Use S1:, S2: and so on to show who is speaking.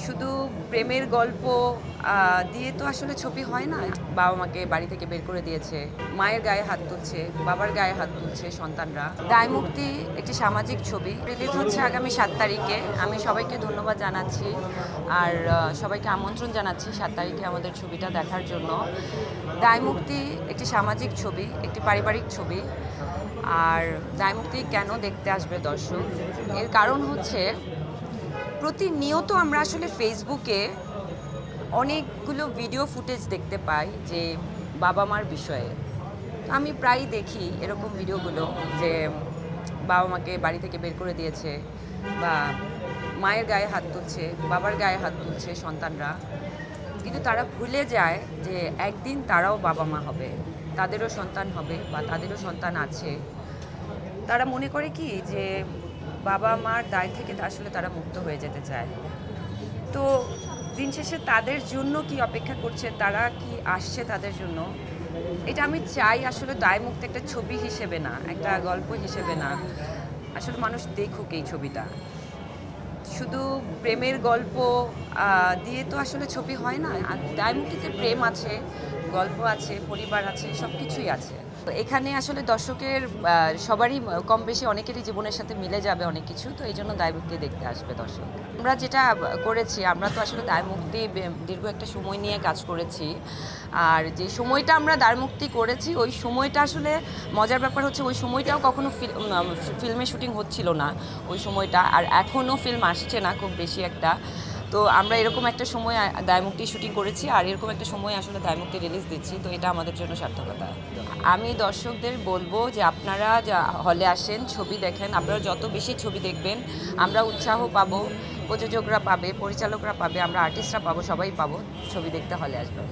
S1: শুধু প্রেমের গল্প দিয়ে তো আসলে ছবি হয় না। বাবা মাকে বাড়ি থেকে বের করে দিয়েছে, মায়ের গায়ে হাত তুলছে, বাবার গায়ে হাত তুলছে সন্তানরা। দায় মুক্তি একটি সামাজিক ছবি, রিলিজ হচ্ছে আগামী 7 তারিখে। আমি সবাইকে ধন্যবাদ জানাচ্ছি আর সবাইকে আমন্ত্রণ জানাচ্ছি 7 তারিখে আমাদের ছবিটা দেখার জন্য। দায় মুক্তি একটি সামাজিক ছবি, একটি পারিবারিক ছবি। আর দায় মুক্তি কেন দেখতে আসবে দর্শক, এর কারণ হচ্ছে প্রতিনিয়ত আমরা আসলে ফেসবুকে অনেকগুলো ভিডিও ফুটেজ দেখতে পাই যে বাবা মার বিষয়ে। আমি প্রায়ই দেখি এরকম ভিডিওগুলো যে বাবা মাকে বাড়ি থেকে বের করে দিয়েছে বা মায়ের গায়ে হাত তুলছে, বাবার গায়ে হাত তুলছে সন্তানরা। কিন্তু তারা ভুলে যায় যে একদিন তারাও বাবা মা হবে, তাদেরও সন্তান হবে বা তাদেরও সন্তান আছে। তারা মনে করে কি যে বাবা মার দায় থেকে আসলে তারা মুক্ত হয়ে যেতে চায়। তো দিন শেষে তাদের জন্য কি অপেক্ষা করছে, তারা কি আসছে তাদের জন্য, এটা আমি চাই আসলে দায়মুক্ত একটা ছবি হিসেবে না, একটা গল্প হিসেবে না। আসলে মানুষ দেখুক এই ছবিটা। শুধু প্রেমের গল্প দিয়ে তো আসলে ছবি হয় না। আর দায়মুক্তিতে প্রেম আছে, গল্প আছে, পরিবার আছে, সব কিছুই আছে। এখানে আসলে দর্শকের সবারই কম বেশি অনেকেরই জীবনের সাথে মিলে যাবে অনেক কিছু। তো এই জন্য দায়মুক্তি দেখতে আসবে দর্শক। আমরা যেটা করেছি, আমরা তো আসলে দায়মুক্তি দীর্ঘ একটা সময় নিয়ে কাজ করেছি। আর যে সময়টা আমরা দায়মুক্তি করেছি, ওই সময়টা আসলে মজার ব্যাপার হচ্ছে ওই সময়টাও কখনো ফিল্মে শুটিং হচ্ছিল না ওই সময়টা। আর এখনও ফিল্ম আসছে না খুব বেশি একটা। তো আমরা এরকম একটা সময় দায়মুক্তি শুটিং করেছি আর এরকম একটা সময় আসলে দায়মুক্তি রিলিজ দিচ্ছি। তো এটা আমাদের জন্য সার্থকতা। আমি দর্শকদের বলবো যে আপনারা হলে আসেন, ছবি দেখেন। আপনারা যত বেশি ছবি দেখবেন আমরা উৎসাহ পাবো, প্রযোজকরা পাবে, পরিচালকরা পাবে, আমরা আর্টিস্টরা পাবো, সবাই পাবো। ছবি দেখতে হলে আসবেন।